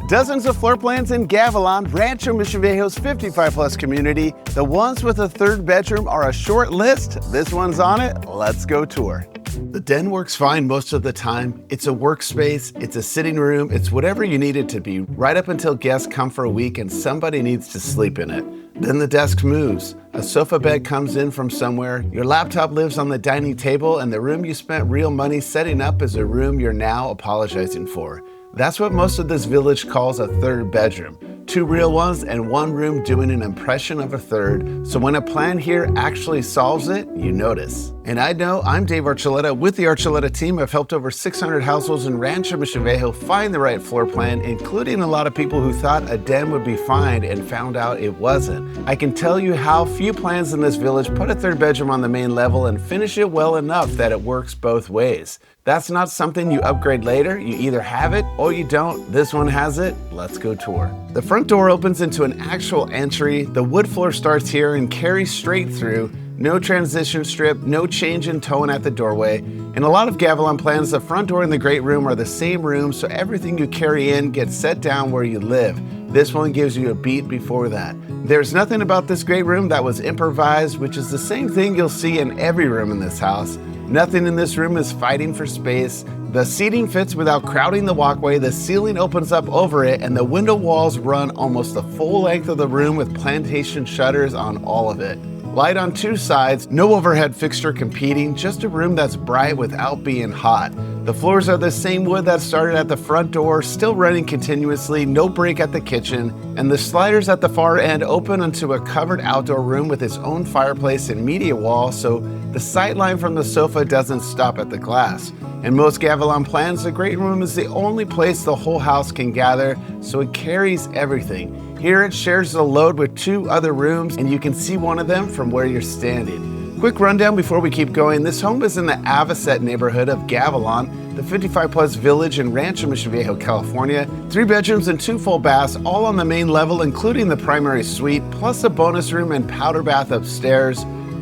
Dozens of floor plans in Gavilan Rancho Mission Viejo's 55-plus community. The ones with a third bedroom are a short list. This one's on it. Let's go tour. The den works fine most of the time. It's a workspace, it's a sitting room, it's whatever you need it to be, right up until guests come for a week and somebody needs to sleep in it. Then the desk moves. A sofa bed comes in from somewhere. Your laptop lives on the dining table, and the room you spent real money setting up is a room you're now apologizing for. That's what most of this village calls a third bedroom. 2 real ones and 1 room doing an impression of a third, so when a plan here actually solves it, you notice. And I know I'm Dave Archuletta with the Archuletta team. I've helped over 600 households in Rancho Mission Viejo find the right floor plan, including a lot of people who thought a den would be fine and found out it wasn't. I can tell you how few plans in this village put a third bedroom on the main level and finish it well enough that it works both ways. That's not something you upgrade later. You either have it or you don't. This one has it. Let's go tour. The front door opens into an actual entry. The wood floor starts here and carries straight through. No transition strip, no change in tone at the doorway. In a lot of Gavilan plans, the front door and the great room are the same room, so everything you carry in gets set down where you live. This one gives you a beat before that. There's nothing about this great room that was improvised, which is the same thing you'll see in every room in this house. Nothing in this room is fighting for space. The seating fits without crowding the walkway, the ceiling opens up over it, and the window walls run almost the full length of the room with plantation shutters on all of it. Light on 2 sides, no overhead fixture competing, just a room that's bright without being hot. The floors are the same wood that started at the front door, still running continuously, no break at the kitchen, and the sliders at the far end open onto a covered outdoor room with its own fireplace and media wall, so the sight line from the sofa doesn't stop at the glass. In most Gavilan plans, the great room is the only place the whole house can gather, so it carries everything. Here it shares the load with 2 other rooms, and you can see one of them from where you're standing. Quick rundown before we keep going. This home is in the Avocet neighborhood of Gavilan, the 55-plus village in Rancho Mission Viejo, California. 3 bedrooms and 2 full baths, all on the main level, including the primary suite, plus a bonus room and powder bath upstairs.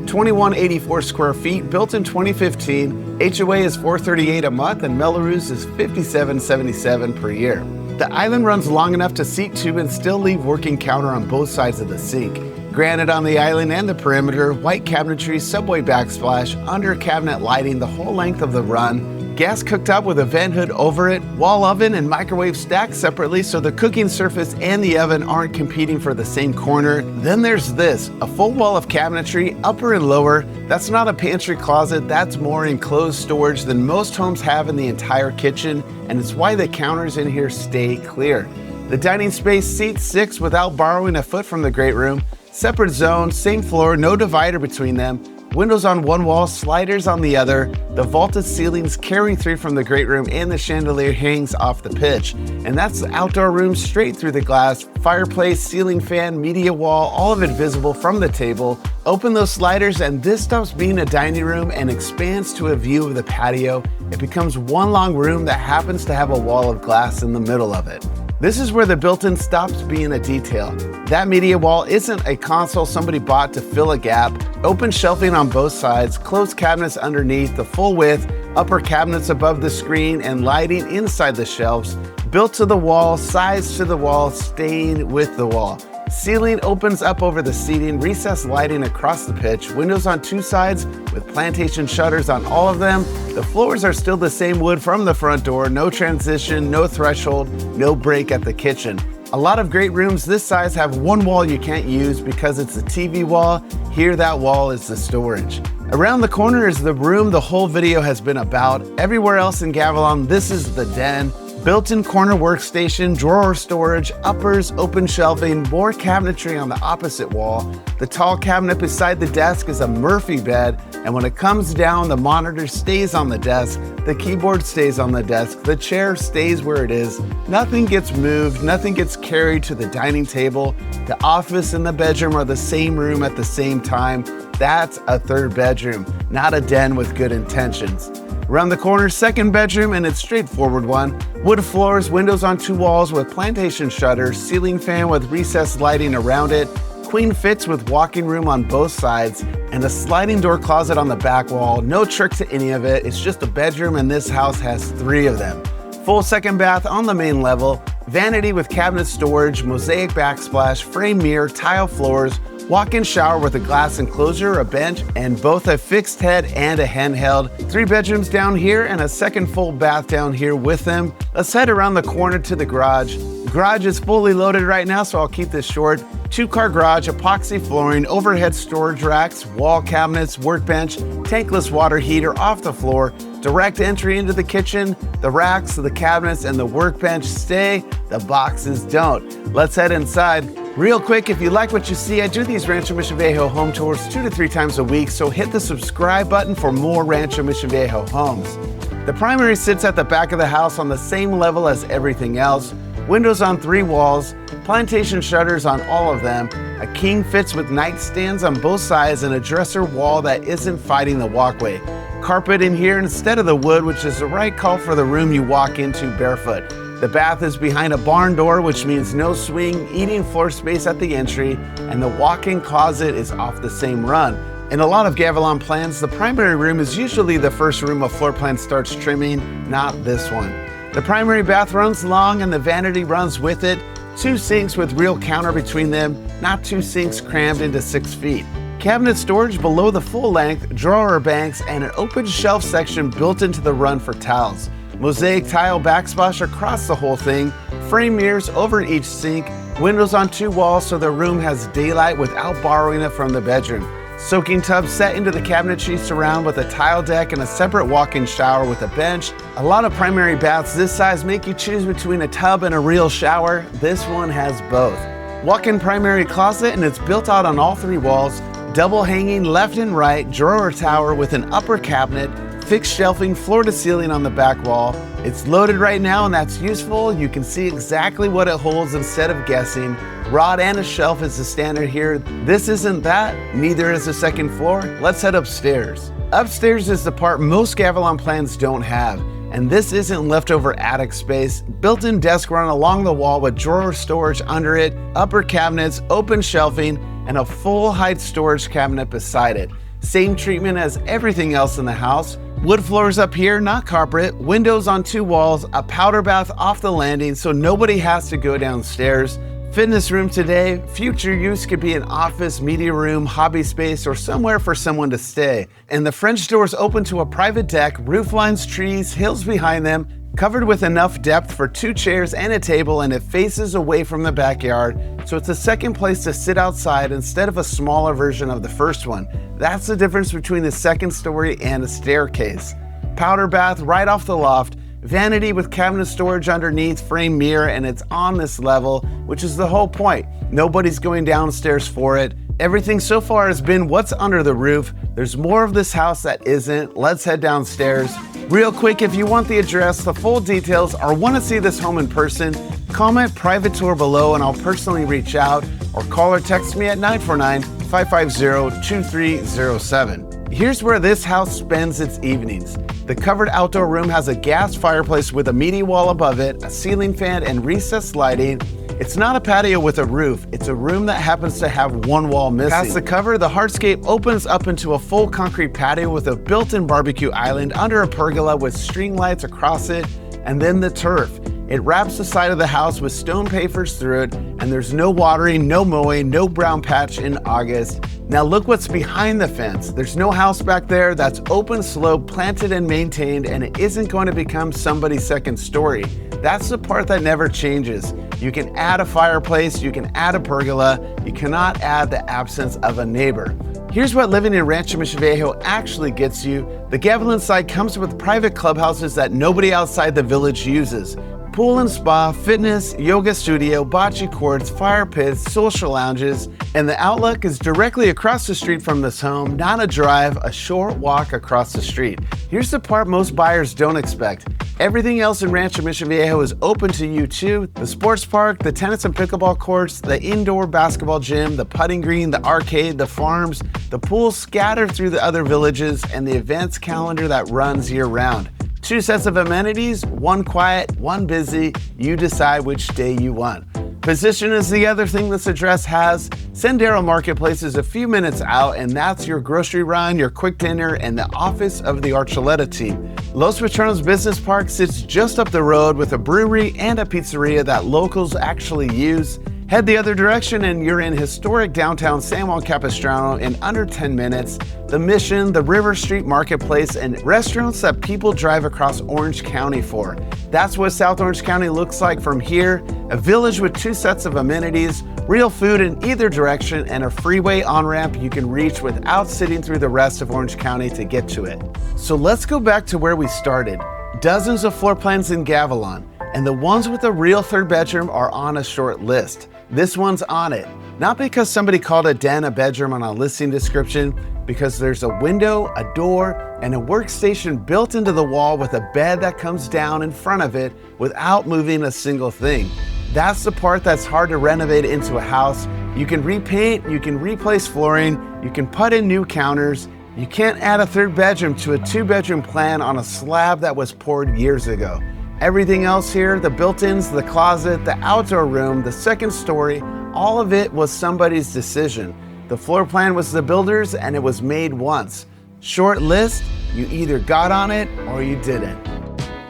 2184 square feet, built in 2015. HOA is $438 a month, and Melrose is $57.77 per year. The island runs long enough to seat 2 and still leave working counter on both sides of the sink. Granite on the island and the perimeter, white cabinetry, subway backsplash, under cabinet lighting the whole length of the run. Gas cooktop with a vent hood over it, wall oven and microwave stacked separately so the cooking surface and the oven aren't competing for the same corner. Then there's this, a full wall of cabinetry, upper and lower. That's not a pantry closet, that's more enclosed storage than most homes have in the entire kitchen, and it's why the counters in here stay clear. The dining space seats 6 without borrowing a foot from the great room. Separate zones, same floor, no divider between them. Windows on one wall, sliders on the other. The vaulted ceilings carry through from the great room, and the chandelier hangs off the pitch. And that's the outdoor room straight through the glass. Fireplace, ceiling fan, media wall, all of it visible from the table. Open those sliders and this stops being a dining room and expands to a view of the patio. It becomes one long room that happens to have a wall of glass in the middle of it. This is where the built-in stops being a detail. That media wall isn't a console somebody bought to fill a gap. Open shelving on both sides, closed cabinets underneath, the full width, upper cabinets above the screen, and lighting inside the shelves. Built to the wall, sized to the wall, staying with the wall. Ceiling opens up over the seating, recessed lighting across the pitch, windows on 2 sides with plantation shutters on all of them. The floors are still the same wood from the front door, no transition, no threshold, no break at the kitchen. A lot of great rooms this size have one wall you can't use because it's a TV wall. Here that wall is the storage. Around the corner is the room the whole video has been about. Everywhere else in Gavilan, this is the den. Built-in corner workstation, drawer storage, uppers, open shelving, more cabinetry on the opposite wall. The tall cabinet beside the desk is a Murphy bed, and when it comes down, the monitor stays on the desk, the keyboard stays on the desk, the chair stays where it is. Nothing gets moved, nothing gets carried to the dining table. The office and the bedroom are the same room at the same time. That's a third bedroom, not a den with good intentions. Around the corner, second bedroom, and it's straightforward one. Wood floors, windows on 2 walls with plantation shutters, ceiling fan with recessed lighting around it, queen fits with walking room on both sides, and a sliding door closet on the back wall. No trick to any of it, it's just a bedroom, and this house has 3 of them. Full second bath on the main level, vanity with cabinet storage, mosaic backsplash, frame mirror, tile floors, walk-in shower with a glass enclosure, a bench, and both a fixed head and a handheld. 3 bedrooms down here and a second full bath down here with them. Let's head around the corner to the garage. The garage is fully loaded right now, so I'll keep this short. 2-car garage, epoxy flooring, overhead storage racks, wall cabinets, workbench, tankless water heater off the floor, direct entry into the kitchen. The racks, the cabinets, and the workbench stay, the boxes don't. Let's head inside. Real quick, if you like what you see, I do these Rancho Mission Viejo home tours 2 to 3 times a week, so hit the subscribe button for more Rancho Mission Viejo homes. The primary sits at the back of the house on the same level as everything else. Windows on 3 walls, plantation shutters on all of them. A king fits with nightstands on both sides and a dresser wall that isn't fighting the walkway. Carpet in here instead of the wood, which is the right call for the room you walk into barefoot. The bath is behind a barn door, which means no swing, eating floor space at the entry, and the walk-in closet is off the same run. In a lot of Gavilan plans, the primary room is usually the first room a floor plan starts trimming, not this one. The primary bath runs long and the vanity runs with it. 2 sinks with real counter between them, not 2 sinks crammed into 6 feet. Cabinet storage below the full length, drawer banks, and an open shelf section built into the run for towels. Mosaic tile backsplash across the whole thing, frame mirrors over each sink, windows on 2 walls so the room has daylight without borrowing it from the bedroom. Soaking tub set into the cabinetry surround with a tile deck and a separate walk-in shower with a bench. A lot of primary baths this size make you choose between a tub and a real shower. This one has both. Walk-in primary closet, and it's built out on all 3 walls. Double hanging left and right, drawer tower with an upper cabinet, fixed shelving floor to ceiling on the back wall. It's loaded right now and that's useful. You can see exactly what it holds instead of guessing. Rod and a shelf is the standard here. This isn't that, neither is the second floor. Let's head upstairs. Upstairs is the part most Gavilan plans don't have, and this isn't leftover attic space. Built-in desk run along the wall with drawer storage under it, upper cabinets, open shelving, and a full height storage cabinet beside it. Same treatment as everything else in the house. Wood floors up here, not carpet, windows on 2 walls, a powder bath off the landing so nobody has to go downstairs. Fitness room today, future use could be an office, media room, hobby space, or somewhere for someone to stay. And the French doors open to a private deck, roof lines, trees, hills behind them, covered with enough depth for 2 chairs and a table, and it faces away from the backyard, so it's a second place to sit outside instead of a smaller version of the first one. That's the difference between the second story and a staircase. Powder bath right off the loft, vanity with cabinet storage underneath, frame mirror, and it's on this level, which is the whole point. Nobody's going downstairs for it. Everything so far has been what's under the roof. There's more of this house that isn't. Let's head downstairs. Real quick, if you want the address, the full details, or want to see this home in person, comment private tour below and I'll personally reach out, or call or text me at 949-550-2307. Here's where this house spends its evenings. The covered outdoor room has a gas fireplace with a meaty wall above it, a ceiling fan, and recessed lighting. It's not a patio with a roof, it's a room that happens to have 1 wall missing. Past the cover, the hardscape opens up into a full concrete patio with a built-in barbecue island under a pergola with string lights across it, and then the turf. It wraps the side of the house with stone pavers through it, and there's no watering, no mowing, no brown patch in August. Now look what's behind the fence. There's no house back there. That's open slope, planted and maintained, and it isn't going to become somebody's second story. That's the part that never changes. You can add a fireplace, you can add a pergola, you cannot add the absence of a neighbor. Here's what living in Rancho Mission Viejo actually gets you. The Gavilan side comes with private clubhouses that nobody outside the village uses. Pool and spa, fitness, yoga studio, bocce courts, fire pits, social lounges, and the outlook is directly across the street from this home, not a drive, a short walk across the street. Here's the part most buyers don't expect. Everything else in Rancho Mission Viejo is open to you too. The sports park, the tennis and pickleball courts, the indoor basketball gym, the putting green, the arcade, the farms, the pools scattered through the other villages, and the events calendar that runs year round. 2 sets of amenities, 1 quiet, 1 busy. You decide which day you want. Position is the other thing this address has. Sendero Marketplace is a few minutes out, and that's your grocery run, your quick dinner, and the office of the Archuletta team. Los Patronos Business Park sits just up the road with a brewery and a pizzeria that locals actually use. Head the other direction and you're in historic downtown San Juan Capistrano in under 10 minutes. The Mission, the River Street Marketplace, and restaurants that people drive across Orange County for. That's what South Orange County looks like from here. A village with 2 sets of amenities, real food in either direction, and a freeway on-ramp you can reach without sitting through the rest of Orange County to get to it. So let's go back to where we started. Dozens of floor plans in Gavilan, and the ones with a real 3rd bedroom are on a short list. This one's on it, not because somebody called a den a bedroom on a listing description, because there's a window, a door, and a workstation built into the wall with a bed that comes down in front of it without moving a single thing. That's the part that's hard to renovate into a house. You can repaint, you can replace flooring, you can put in new counters. You can't add a 3rd bedroom to a 2-bedroom plan on a slab that was poured years ago. Everything else here, the built-ins, the closet, the outdoor room, the 2nd story, all of it was somebody's decision. The floor plan was the builder's and it was made once. Short list, you either got on it or you didn't.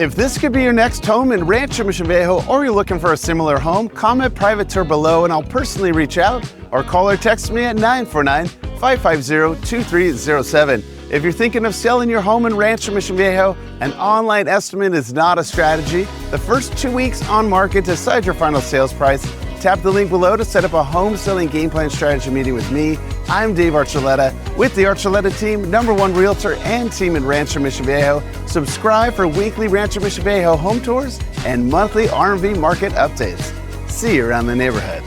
If this could be your next home in Rancho Mission Viejo, or you're looking for a similar home, comment private tour below and I'll personally reach out, or call or text me at 949-550-2307. If you're thinking of selling your home in Rancho Mission Viejo, an online estimate is not a strategy. The first 2 weeks on market decide your final sales price. Tap the link below to set up a home selling game plan strategy meeting with me. I'm Dave Archuletta with the Archuletta team, #1 realtor and team in Rancho Mission Viejo. Subscribe for weekly Rancho Mission Viejo home tours and monthly RMV market updates. See you around the neighborhood.